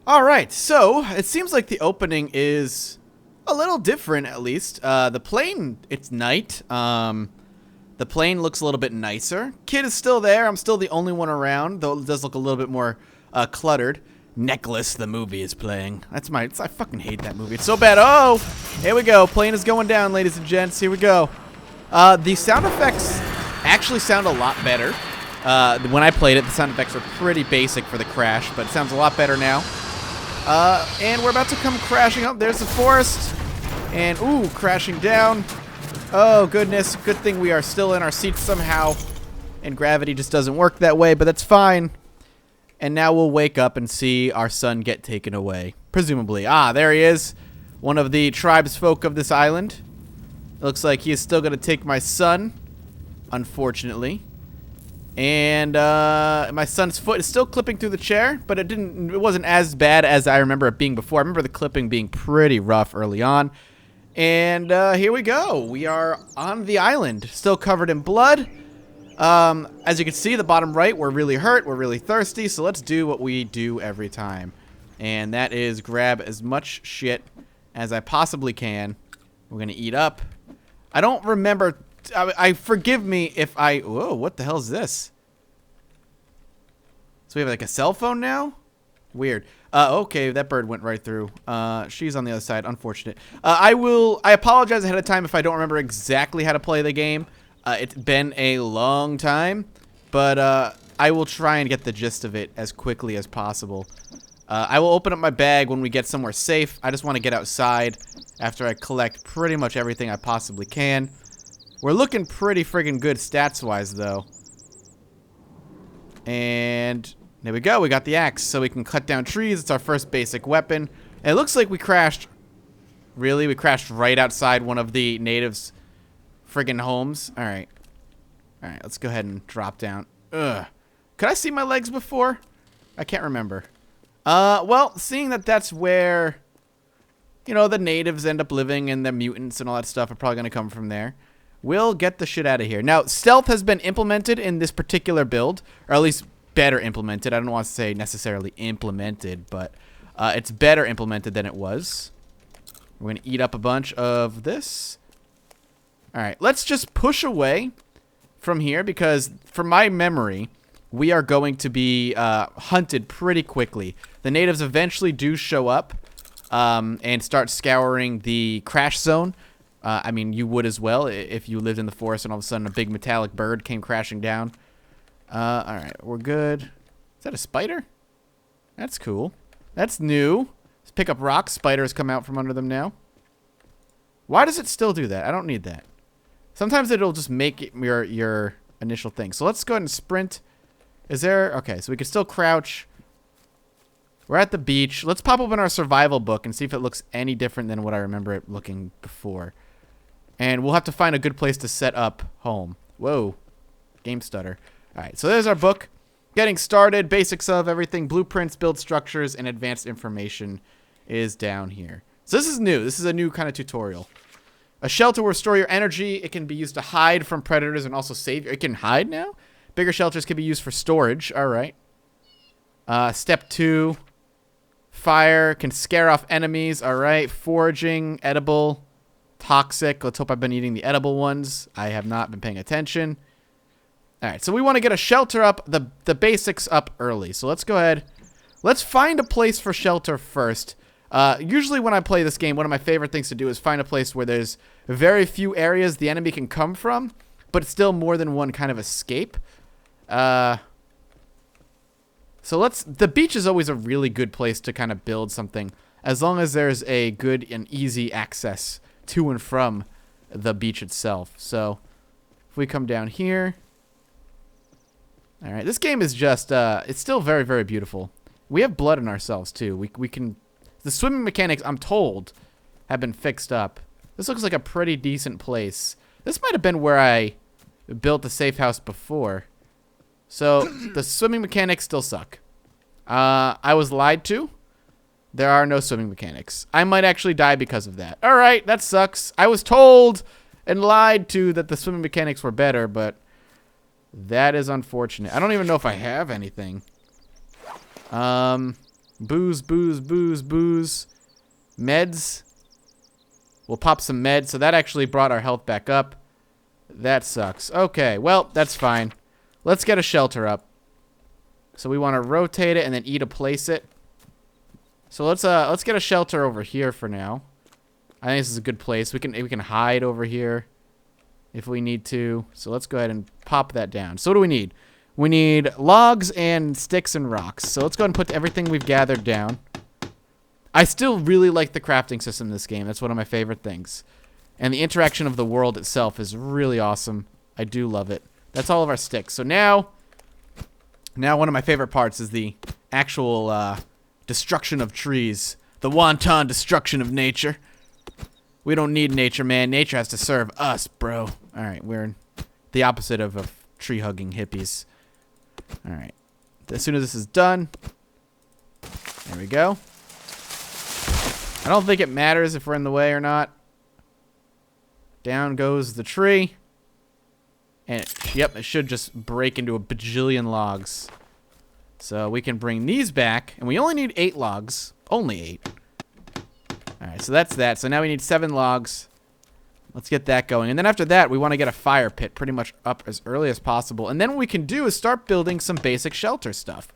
Alright, so it seems like the opening is a little different, at least. The plane, it's night. The plane looks a little bit nicer. Kid is still there. I'm still the only one around, though it does look a little bit more cluttered. Necklace, the movie, is playing. I fucking hate that movie. It's so bad. Oh, here we go. Plane is going down, ladies and gents. Here we go. The sound effects actually sound a lot better. When I played it, the sound effects were pretty basic for the crash, but it sounds a lot better now. And we're about to come crashing up. There's the forest. And, ooh, crashing down. Oh, goodness. Good thing we are still in our seats somehow. And gravity just doesn't work that way, but that's fine. And now we'll wake up and see our son get taken away. Presumably. Ah, there he is. One of the tribesfolk of this island. It looks like he is still going to take my son. Unfortunately. And my son's foot is still clipping through the chair, but it wasn't as bad as I remember it being before. I remember the clipping being pretty rough early on. And here we go. We are on the island, still covered in blood. As you can see, the bottom right, we're really hurt, we're really thirsty, so let's do what we do every time. And that is grab as much shit as I possibly can. We're gonna eat up. I don't remember. I forgive me if I... Whoa, what the hell is this? So we have like a cell phone now? Weird. Okay, that bird went right through. She's on the other side. Unfortunate. I apologize ahead of time if I don't remember exactly how to play the game. It's been a long time, but I will try and get the gist of it as quickly as possible. I will open up my bag when we get somewhere safe. I just want to get outside after I collect pretty much everything I possibly can. We're looking pretty friggin' good stats-wise, though. And there we go. We got the axe, so we can cut down trees. It's our first basic weapon. And it looks like we crashed. Really? We crashed right outside one of the natives' friggin' homes. All right. All right, let's go ahead and drop down. Ugh. Could I see my legs before? I can't remember. Well, seeing that that's where, you know, the natives end up living and the mutants and all that stuff are probably going to come from there. We'll get the shit out of here. Now, stealth has been implemented in this particular build, or at least better implemented. I don't want to say necessarily implemented, but it's better implemented than it was. We're going to eat up a bunch of this. All right, let's just push away from here because, from my memory, we are going to be hunted pretty quickly. The natives eventually do show up and start scouring the crash zone. I mean, you would as well if you lived in the forest and all of a sudden a big metallic bird came crashing down. All right, we're good. Is that a spider? That's cool. That's new. Let's pick up rocks. Spiders come out from under them now. Why does it still do that? I don't need that. Sometimes it'll just make it your initial thing. So let's go ahead and sprint. Is there... Okay, so we can still crouch. We're at the beach. Let's pop open our survival book and see if it looks any different than what I remember it looking before. And we'll have to find a good place to set up home. Whoa. Game stutter. All right, so there's our book. Getting started, basics of everything, blueprints, build structures, and advanced information is down here. So this is new. This is a new kind of tutorial. A shelter will restore your energy. It can be used to hide from predators and also save you. It can hide now? Bigger shelters can be used for storage. All right. Step 2. Fire can scare off enemies. All right. Foraging, edible, toxic. Let's hope I've been eating the edible ones. I have not been paying attention. All right. So we want to get a shelter up, the basics up early. So let's go ahead. Let's find a place for shelter first. Usually when I play this game, one of my favorite things to do is find a place where there's very few areas the enemy can come from, but still more than one kind of escape. So the beach is always a really good place to kind of build something, as long as there's a good and easy access to and from the beach itself. So if we come down here. All right, this game is just, it's still very, very beautiful. We have blood in ourselves too. We can, the swimming mechanics, I'm told, have been fixed up. This looks like a pretty decent place. This might have been where I built the safe house before. So, the swimming mechanics still suck. I was lied to. There are no swimming mechanics. I might actually die because of that. Alright, that sucks. I was told and lied to that the swimming mechanics were better, but that is unfortunate. I don't even know if I have anything. Booze, booze, booze, booze. Meds. We'll pop some meds. So that actually brought our health back up. That sucks. Okay, well, that's fine. Let's get a shelter up. So we want to rotate it and then E to place it. So let's get a shelter over here for now. I think this is a good place. We can hide over here if we need to. So let's go ahead and pop that down. So what do we need? We need logs and sticks and rocks. So let's go ahead and put everything we've gathered down. I still really like the crafting system in this game. That's one of my favorite things. And the interaction of the world itself is really awesome. I do love it. That's all of our sticks. So now one of my favorite parts is the actual destruction of trees. The wanton destruction of nature. We don't need nature, man. Nature has to serve us, bro. All right, we're the opposite of tree-hugging hippies. All right. As soon as this is done, there we go. I don't think it matters if we're in the way or not. Down goes the tree. And, yep, it should just break into a bajillion logs. So we can bring these back. And we only need 8 logs. Only 8. Alright, so that's that. So now we need 7 logs. Let's get that going. And then after that, we want to get a fire pit pretty much up as early as possible. And then what we can do is start building some basic shelter stuff.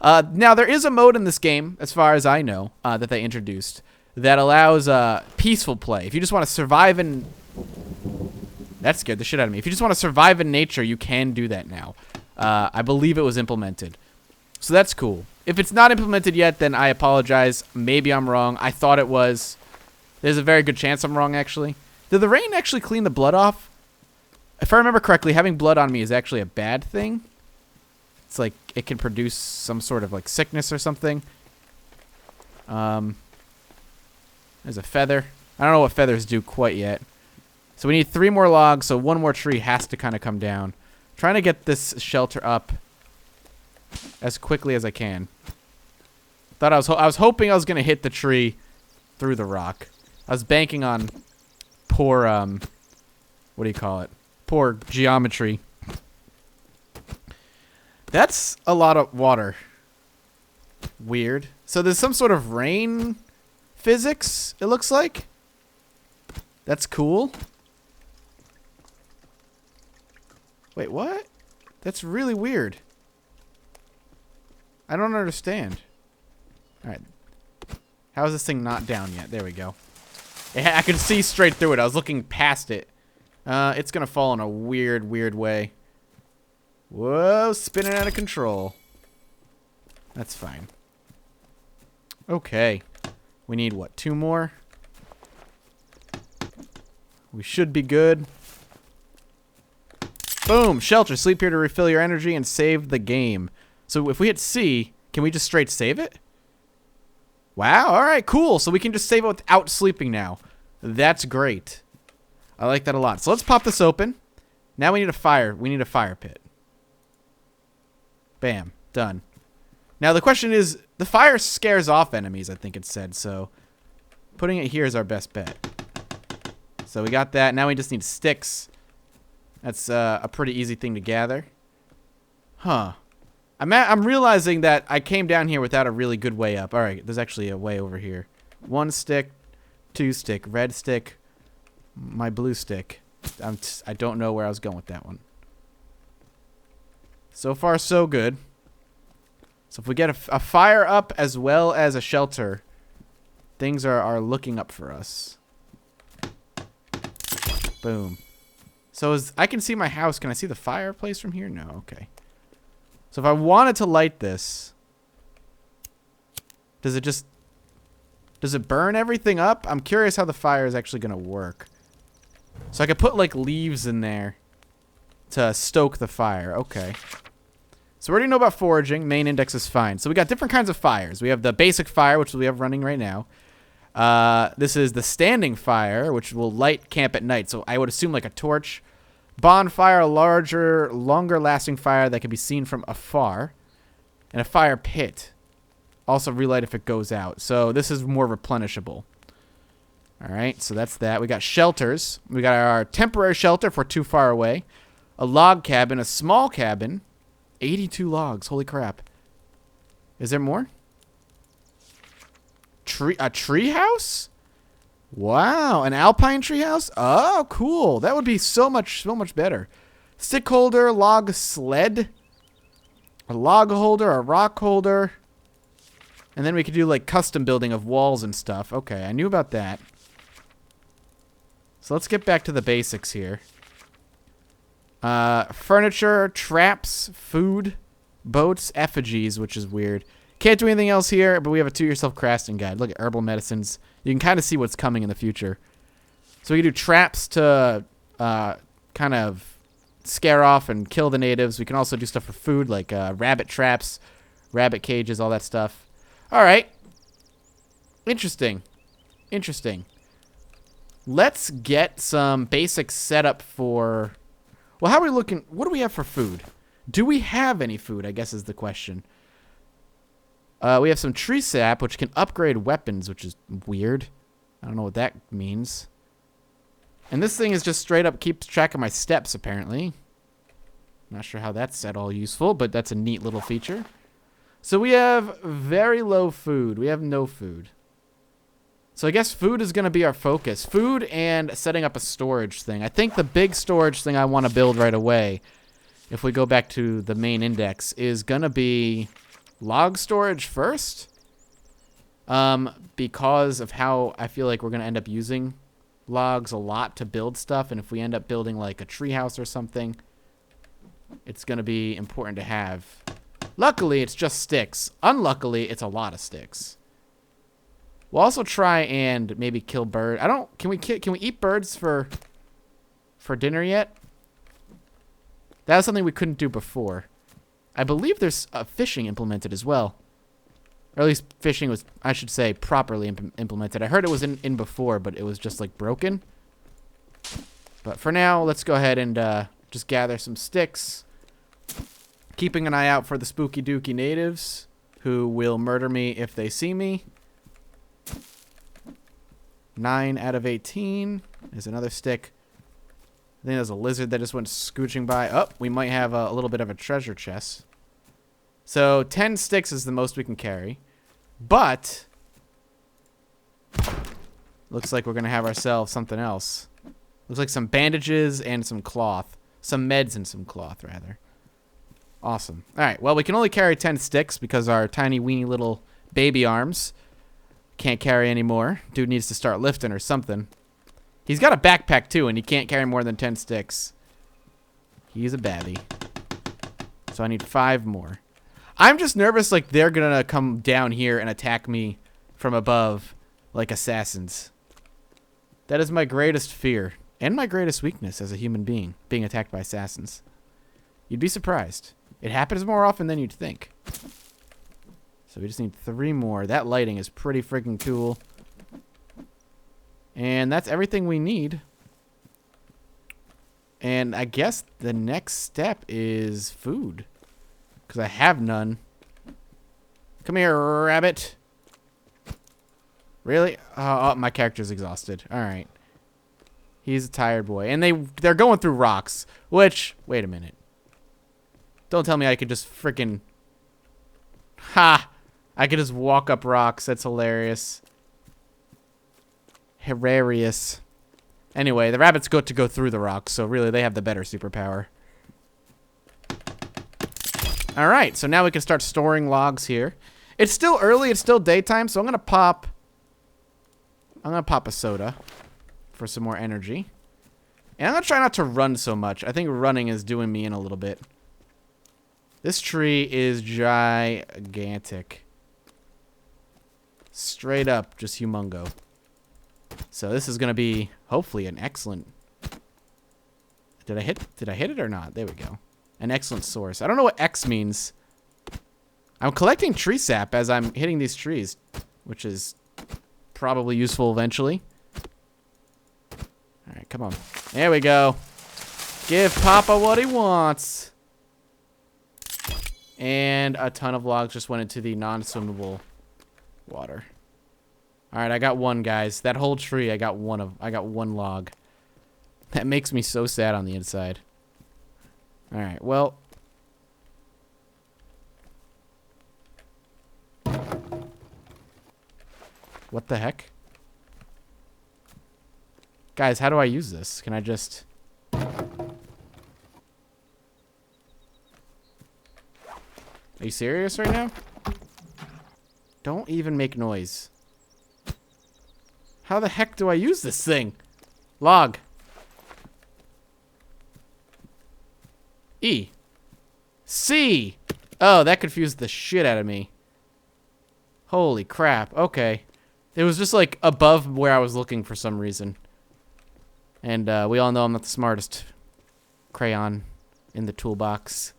Now, there is a mode in this game, as far as I know, that they introduced, that allows peaceful play. If you just want to survive in... That scared the shit out of me. If you just want to survive in nature, you can do that now. I believe it was implemented. So that's cool. If it's not implemented yet, then I apologize. Maybe I'm wrong. I thought it was. There's a very good chance I'm wrong, actually. Did the rain actually clean the blood off? If I remember correctly, having blood on me is actually a bad thing. It's like it can produce some sort of like sickness or something. There's a feather. I don't know what feathers do quite yet. So we need 3 more logs, so 1 more tree has to kind of come down. Trying to get this shelter up as quickly as I can. I was hoping I was gonna hit the tree through the rock. I was banking on poor what do you call it? Poor geometry. That's a lot of water. Weird. So there's some sort of rain physics, it looks like. That's cool. Wait, what? That's really weird. I don't understand. Alright. How is this thing not down yet? There we go. I could see straight through it. I was looking past it. It's gonna fall in a weird, weird way. Whoa, spinning out of control. That's fine. Okay. We need, what, 2 more? We should be good. Boom! Shelter. Sleep here to refill your energy and save the game. So if we hit C, can we just straight save it? Wow, alright, cool. So we can just save it without sleeping now. That's great. I like that a lot. So let's pop this open. Now we need a fire. We need a fire pit. Bam. Done. Now the question is, the fire scares off enemies, I think it said, so putting it here is our best bet. So we got that. Now we just need sticks. That's a pretty easy thing to gather. Huh. I'm realizing that I came down here without a really good way up. Alright, there's actually a way over here. 1 stick, 2 stick, red stick, my blue stick. I don't know where I was going with that one. So far, so good. So if we get a fire up as well as a shelter, things are looking up for us. Boom. So I can see my house. Can I see the fireplace from here? No. Okay. So if I wanted to light this, does it burn everything up? I'm curious how the fire is actually going to work. So I could put like leaves in there to stoke the fire. Okay. So we already know about foraging. Main index is fine. So we got different kinds of fires. We have the basic fire, which we have running right now. This is the standing fire, which will light camp at night. So I would assume like a torch. Bonfire, a larger, longer-lasting fire that can be seen from afar. And a fire pit. Also relight if it goes out. So this is more replenishable. Alright, so that's that. We got shelters. We got our temporary shelter if we're too far away. A log cabin, a small cabin. 82 logs. Holy crap. Is there more? tree house? Wow, an alpine tree house? Oh, cool. That would be so much better. Stick holder, log sled, a log holder, a rock holder, and then we could do like custom building of walls and stuff. Okay, I knew about that. So let's get back to the basics here. Furniture, traps, food, boats, effigies, which is weird. Can't do anything else here, but we have a 2-year self-crafting guide. Look at herbal medicines. You can kind of see what's coming in the future. So we can do traps to kind of scare off and kill the natives. We can also do stuff for food, like rabbit traps, rabbit cages, all that stuff. All right. Interesting. Interesting. Let's get some basic setup for... Well, how are we looking? What do we have for food? Do we have any food, I guess is the question. We have some tree sap, which can upgrade weapons, which is weird. I don't know what that means. And this thing is just straight up keeps track of my steps, apparently. Not sure how that's at all useful, but that's a neat little feature. So we have very low food. We have no food. So I guess food is going to be our focus. Food and setting up a storage thing. I think the big storage thing I want to build right away, if we go back to the main index, is going to be... log storage first, because of how I feel like we're going to end up using logs a lot to build stuff. And if we end up building like a treehouse or something, it's going to be important to have. Luckily, it's just sticks. Unluckily, it's a lot of sticks. We'll also try and maybe kill bird. Can we eat birds for dinner yet? That was something we couldn't do before. I believe there's fishing implemented as well. Or at least fishing was, I should say, properly implemented. I heard it was in before, but it was just, like, broken. But for now, let's go ahead and just gather some sticks. Keeping an eye out for the spooky dooky natives, who will murder me if they see me. 9 out of 18. There's another stick. I think there's a lizard that just went scooching by. Oh, we might have a little bit of a treasure chest. So 10 sticks is the most we can carry. But looks like we're going to have ourselves something else. Looks like some bandages and some cloth. Some meds and some cloth, rather. Awesome. All right, well, we can only carry 10 sticks because our tiny, weeny little baby arms can't carry anymore. Dude needs to start lifting or something. He's got a backpack, too, and he can't carry more than 10 sticks. He's a babby. So I need 5 more. I'm just nervous like they're going to come down here and attack me from above like assassins. That is my greatest fear and my greatest weakness as a human being attacked by assassins. You'd be surprised. It happens more often than you'd think. So we just need 3 more. That lighting is pretty freaking cool. And that's everything we need. And I guess the next step is food. Because I have none. Come here, rabbit. Really? Oh, my character's exhausted. Alright. He's a tired boy. And they're going through rocks. Which, wait a minute. Don't tell me I could just freaking... Ha! I could just walk up rocks. That's hilarious. Hilarious. Anyway, the rabbits got to go through the rocks, so really they have the better superpower. Alright, so now we can start storing logs here. It's still early, it's still daytime, so I'm gonna pop a soda for some more energy. And I'm gonna try not to run so much. I think running is doing me in a little bit. This tree is gigantic. Straight up, just humongo. So this is gonna be hopefully an excellent. Did I hit it or not? There we go. An excellent source. I don't know what X means. I'm collecting tree sap as I'm hitting these trees, which is probably useful eventually. All right, come on. There we go. Give Papa what he wants. And a ton of logs just went into the non-swimmable water. All right, I got one, guys. That whole tree, I got one log. That makes me so sad on the inside. All right, well. What the heck? Guys, how do I use this? Can I just... Are you serious right now? Don't even make noise. How the heck do I use this thing? Log. E. C. Oh, that confused the shit out of me. Holy crap. Okay. It was just like above where I was looking for some reason. And we all know I'm not the smartest crayon in the toolbox.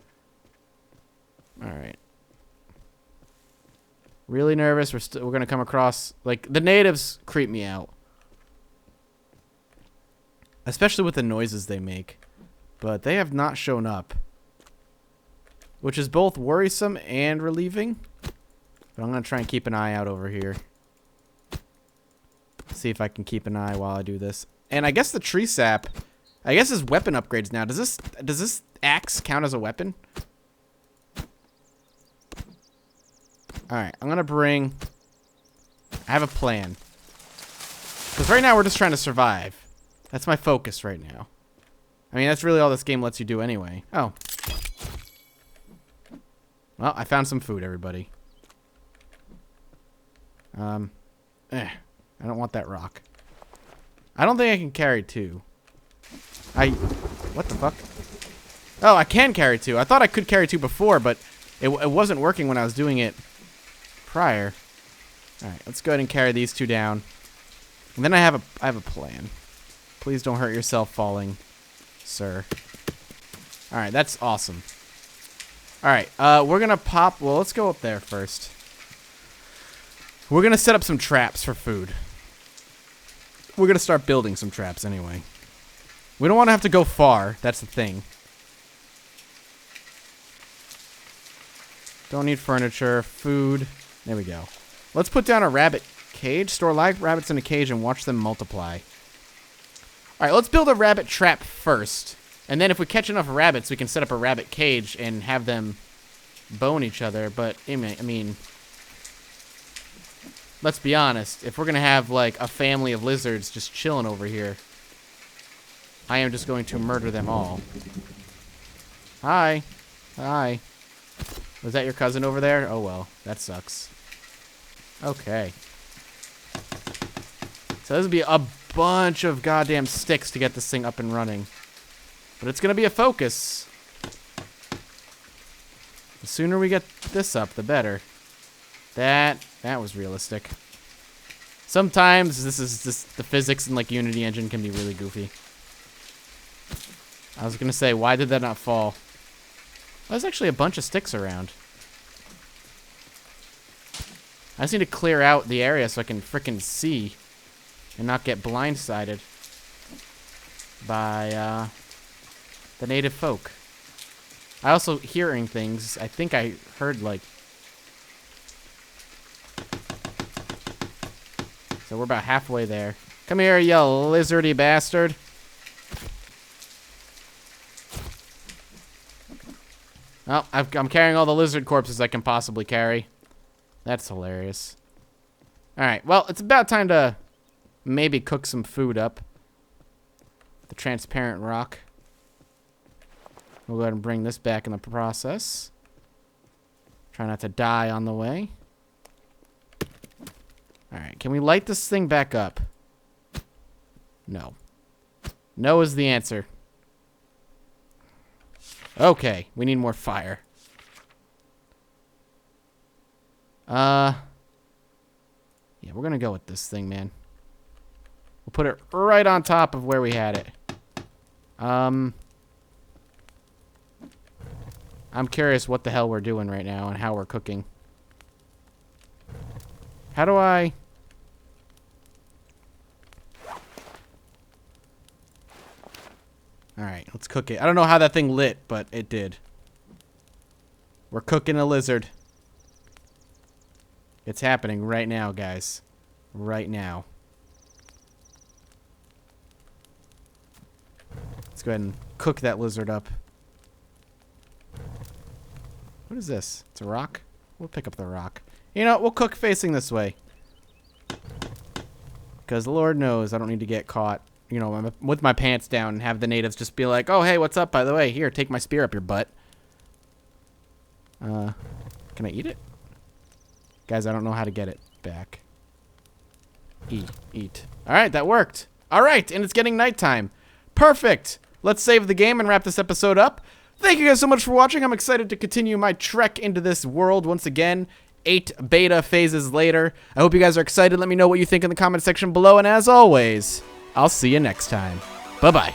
Alright. Really nervous. We're gonna come across... Like, the natives creep me out. Especially with the noises they make. But they have not shown up. Which is both worrisome and relieving. But I'm going to try and keep an eye out over here. See if I can keep an eye while I do this. And I guess the tree sap, I guess is weapon upgrades now. Does this axe count as a weapon? Alright, I'm going to bring... I have a plan. Because right now we're just trying to survive. That's my focus right now. I mean, that's really all this game lets you do anyway. Oh. Well, I found some food, everybody. I don't want that rock. I don't think I can carry two. What the fuck? Oh, I can carry two. I thought I could carry two before, but it wasn't working when I was doing it prior. Alright, let's go ahead and carry these two down. And then I have a plan. Please don't hurt yourself falling, sir. Alright, that's awesome. Alright, we're gonna pop... Well, let's go up there first. We're gonna set up some traps for food. We're gonna start building some traps anyway. We don't want to have to go far. That's the thing. Don't need furniture. Food. There we go. Let's put down a rabbit cage. Store live rabbits in a cage and watch them multiply. Alright, let's build a rabbit trap first. And then if we catch enough rabbits, we can set up a rabbit cage and have them bone each other. But, I mean... Let's be honest. If we're going to have, like, a family of lizards just chilling over here, I am just going to murder them all. Hi. Hi. Was that your cousin over there? Oh, well. That sucks. Okay. So this would be a bunch of goddamn sticks to get this thing up and running. But it's going to be a focus. The sooner we get this up, the better. That was realistic. Sometimes this is just the physics in like Unity engine can be really goofy. I was gonna say, why did that not fall? There's actually a bunch of sticks around. I just need to clear out the area so I can frickin' see and not get blindsided by the native folk. I also hearing things. I think I heard like... So we're about halfway there. Come here, you lizardy bastard. Oh, I'm carrying all the lizard corpses I can possibly carry. That's hilarious. Alright, well, it's about time to maybe cook some food up. The transparent rock. We'll go ahead and bring this back in the process. Try not to die on the way. Alright, can we light this thing back up? No. No is the answer. Okay, we need more fire. Yeah, we're gonna go with this thing, man. We'll put it right on top of where we had it. I'm curious what the hell we're doing right now and how we're cooking. How do I... Alright, let's cook it. I don't know how that thing lit, but it did. We're cooking a lizard. It's happening right now, guys. Right now. Let's go ahead and cook that lizard up. What is this? It's a rock? We'll pick up the rock. You know, we'll cook facing this way. because Lord knows I don't need to get caught, you know, with my pants down and have the natives just be like, oh, hey, what's up, by the way? Here, take my spear up your butt. Can I eat it? Guys, I don't know how to get it back. Eat. All right, that worked. All right, and it's getting nighttime. Perfect. Let's save the game and wrap this episode up. Thank you guys so much for watching. I'm excited to continue my trek into this world once again. 8 beta phases later. I hope you guys are excited. Let me know what you think in the comment section below. And as always, I'll see you next time. Bye-bye.